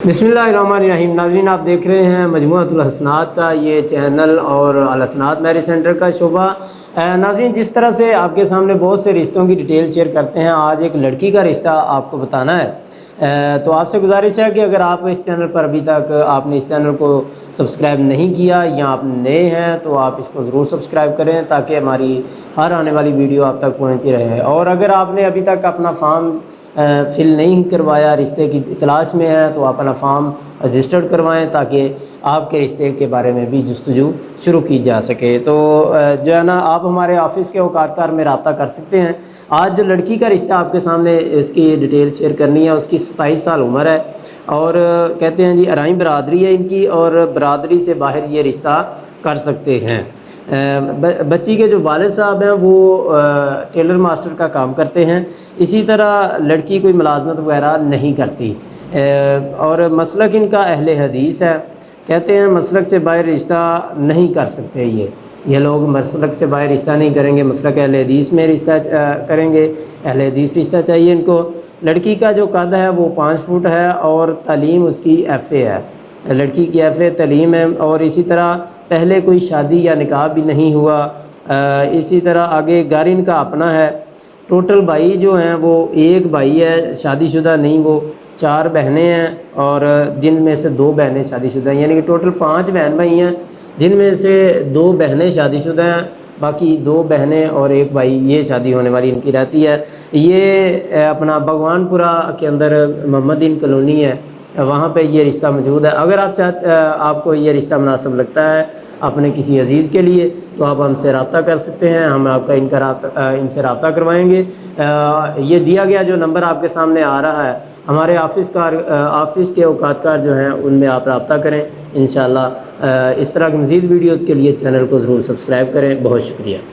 बिस्मिल्लाहिर्रहमानिर्रहीम। नाज़रीन, आप देख रहे हैं मजमूअतुल हसनात का ये चैनल और अल हसनात मैरिज सेंटर का शोबा। नाज़रीन, जिस तरह से आपके सामने बहुत से रिश्तों की डिटेल शेयर करते हैं, आज एक लड़की का रिश्ता आपको बताना है। तो आपसे गुजारिश है कि अगर आप इस चैनल पर अभी तक आपने इस चैनल को सब्सक्राइब नहीं किया या आप नए हैं तो आप इसको ज़रूर सब्सक्राइब करें ताकि हमारी हर आने वाली वीडियो आप तक पहुंचती रहे। और अगर आपने अभी तक अपना फॉर्म फिल नहीं करवाया, रिश्ते की तलाश में है, तो आप अपना फॉर्म रजिस्टर्ड करवाएं ताकि आपके रिश्ते के बारे में भी जस्तजू शुरू की जा सके। तो जो है ना, आप हमारे ऑफिस के औकातकार में रब्ता कर सकते हैं। आज जो लड़की का रिश्ता आपके सामने इसकी डिटेल शेयर करनी है, उसकी 27 साल उम्र है और कहते हैं जी अराई बरादरी है इनकी, और बरादरी से बाहर ये रिश्ता कर सकते हैं। बच्ची के जो वालिद साहब हैं वो टेलर मास्टर का काम करते हैं। इसी तरह लड़की कोई मुलाजमत वगैरह नहीं करती और मसलक इनका अहले हदीस है। कहते हैं मसलक से बाहर रिश्ता नहीं कर सकते ये लोग मसलक से बाहर रिश्ता नहीं करेंगे, मसलक अहले हदीस में रिश्ता करेंगे। अहले हदीस रिश्ता चाहिए इनको। लड़की का जो कद है वो 5 फुट है और तालीम उसकी FA है। लड़की की FA तालीम है और इसी तरह पहले कोई शादी या निकाह भी नहीं हुआ। इसी तरह आगे घर इनका अपना है। टोटल भाई जो हैं वो एक भाई है शादीशुदा नहीं, वो 4 बहनें हैं और जिनमें से 2 बहनें शादीशुदा हैं, यानी कि टोटल 5 बहन भाई हैं जिनमें से 2 बहनें शादीशुदा हैं, बाकी 2 बहनें और 1 भाई ये शादी होने वाली इनकी रहती है। ये अपना भगवानपुरा के अंदर मोहम्मदीन कॉलोनी है, वहाँ पे ये रिश्ता मौजूद है। अगर आपको ये रिश्ता मुनासिब लगता है अपने किसी अजीज़ के लिए तो आप हमसे रब्ता कर सकते हैं, हम आपका इनसे रब्ता करवाएंगे। ये दिया गया जो नंबर आपके सामने आ रहा है, हमारे ऑफ़िस के औकातकार जो हैं उनमें आप रब्ता करें इंशाअल्लाह। इस तरह की मज़ीद वीडियोज़ के लिए चैनल को ज़रूर सब्सक्राइब करें। बहुत शुक्रिया।